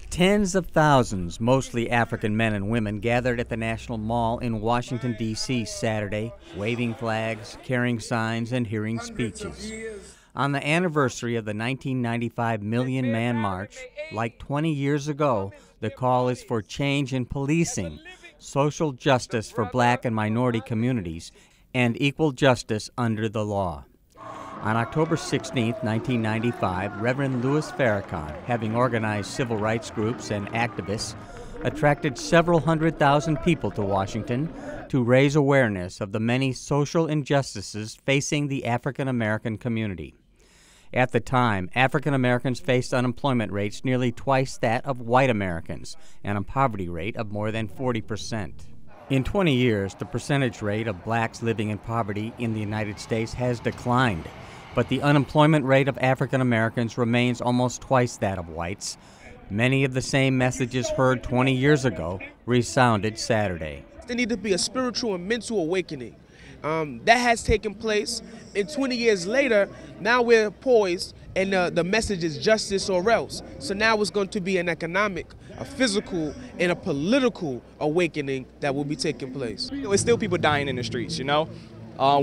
Tens of thousands, mostly African men and women, gathered at the National Mall in Washington, D.C. Saturday, waving flags, carrying signs, and hearing speeches. On the anniversary of the 1995 Million Man March, like 20 years ago, the call is for change in policing, social justice for black and minority communities, and equal justice under the law. On October 16, 1995, Reverend Louis Farrakhan, having organized civil rights groups and activists, attracted several 100,000 people to Washington to raise awareness of the many social injustices facing the African American community. At the time, African Americans faced unemployment rates nearly twice that of white Americans and a poverty rate of more than 40%. In 20 years, the percentage rate of blacks living in poverty in the United States has declined, but the unemployment rate of African Americans remains almost twice that of whites. Many of the same messages heard 20 years ago resounded Saturday. There needs to be a spiritual and mental awakening. That has taken place, and 20 years later, now we're poised, and the message is justice or else. So now it's going to be an economic, a physical, and a political awakening that will be taking place. It's still people dying in the streets, you know?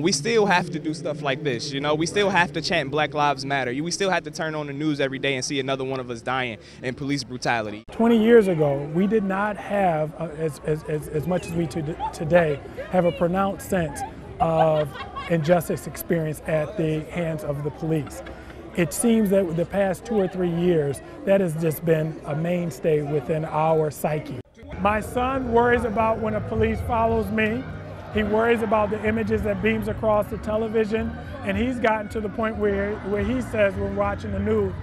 We still have to do stuff like this, you know? We still have to chant Black Lives Matter. We still have to turn on the news every day and see another one of us dying in police brutality. 20 years ago, we did not have, as much as we today, have a pronounced sense of injustice experienced at the hands of the police. It seems that with the past 2 or 3 years, that has just been a mainstay within our psyche. My son worries about when a police follows me. He worries about the images that beams across the television, and he's gotten to the point where he says when watching the news,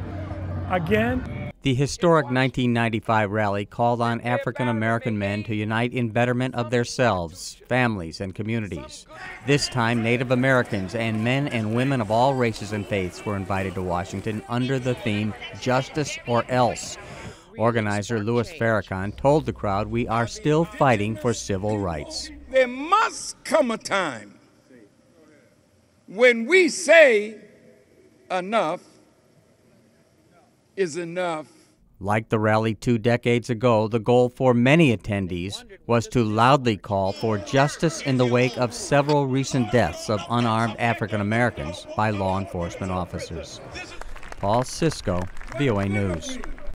again. The historic 1995 rally called on African American men to unite in betterment of themselves, families, and communities. This time, Native Americans and men and women of all races and faiths were invited to Washington under the theme, Justice or Else. Organizer Louis Farrakhan told the crowd, "We are still fighting for civil rights." There must come a time when we say enough is enough. Like the rally 2 decades ago, the goal for many attendees was to loudly call for justice in the wake of several recent deaths of unarmed African Americans by law enforcement officers. Paul Sisco, VOA News.